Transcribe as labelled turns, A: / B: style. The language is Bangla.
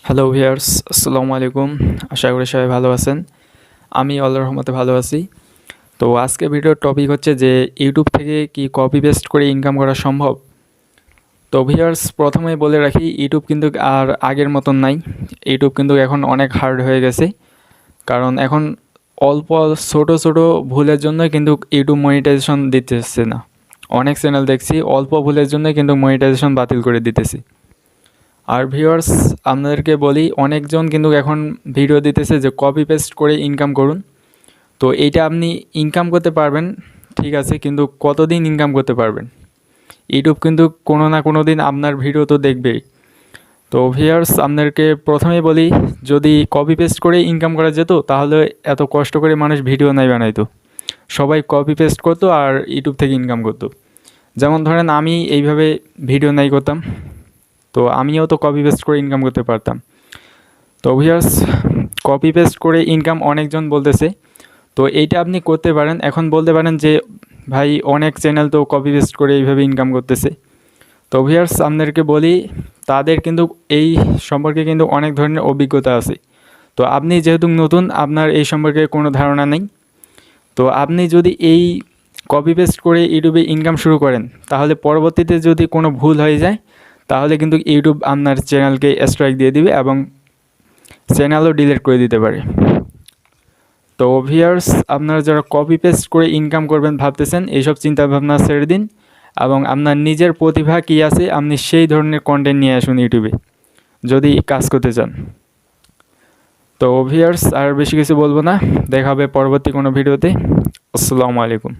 A: হ্যালো ভিউয়ার্স, আসসালামু আলাইকুম। আশা করি সবাই ভালো আছেন। আমি আল্লাহর রহমতে ভালো আছি। তো আজকে ভিডিওর টপিক হচ্ছে যে ইউটিউব থেকে কি কপি পেস্ট করে ইনকাম করা সম্ভব? তো ভিউয়ার্স, প্রথমেই বলে রাখি, ইউটিউব কিন্তু আর আগের মতন নাই। ইউটিউব কিন্তু এখন অনেক হার্ড হয়ে গেছে, কারণ এখন অল্প ছোট ছোট ভুলের জন্য কিন্তু ইউটিউব মনিটাইজেশন দিতেছে না। অনেক চ্যানেল দেখছি অল্প ভুলের জন্য কিন্তু মনিটাইজেশন বাতিল করে দিতেছে। আর ভিউয়ার্স, আপনাদেরকে বলি, অনেকজন কিন্তু এখন ভিডিও দিতেছে যে কপি পেস্ট করে ইনকাম করুন। তো এইটা আপনি ইনকাম করতে পারবেন, ঠিক আছে, কিন্তু কতদিন ইনকাম করতে পারবেন? ইউটিউব কিন্তু কোনো না কোনো দিন আপনার ভিডিও তো দেখবেই। তো ভিউয়ার্স, আপনাদেরকে প্রথমেই বলি, যদি কপি পেস্ট করে ইনকাম করা যেত তাহলে এত কষ্ট করে মানুষ ভিডিও নাই বানাইতো। সবাই কপি পেস্ট করতো আর ইউটিউব থেকে ইনকাম করতো। যেমন ধরেন, আমি এইভাবে ভিডিও নাই করতাম, তো আমিও তো কপি পেস্ট করে ইনকাম করতে পারতাম। তো ভিউয়ার্স, কপি পেস্ট করে ইনকাম অনেকজন বলতেছে, তো এইটা আপনি করতে পারেন। এখন বলতে পারেন যে ভাই, অনেক চ্যানেল তো কপি পেস্ট করে এইভাবে ইনকাম করতেছে। তো ভিউয়ার্স, আপনাদেরকে বলি, তাদের কিন্তু এই সম্পর্কে কিন্তু অনেক ধরনের অভিজ্ঞতা আছে। তো আপনি যেহেতু নতুন, আপনার এই সম্পর্কে কোনো ধারণা নেই। তো আপনি যদি এই কপি পেস্ট করে ইউটিউবে ইনকাম শুরু করেন, তাহলে পরবর্তীতে যদি কোনো ভুল হয়ে যায়, তাহলে কিন্তু ইউটিউব আপনার চ্যানেলকে স্ট্রাইক দিয়ে দিবে এবং চ্যানেলও ডিলিট করে দিতে পারে। তো ভিউয়ার্স, আপনারা যারা কপি পেস্ট করে ইনকাম করবেন ভাবতেছেন, এইসব চিন্তাভাবনা ছেড়ে দিন এবং আপনার নিজের প্রতিভা কী আছে আপনি সেই ধরনের কন্টেন্ট নিয়ে আসুন ইউটিউবে, যদি কাজ করতে চান। তো ভিউয়ার্স, আর বেশি কিছু বলবো না, দেখা হবে পরবর্তী কোনো ভিডিওতে। আসসালামু আলাইকুম।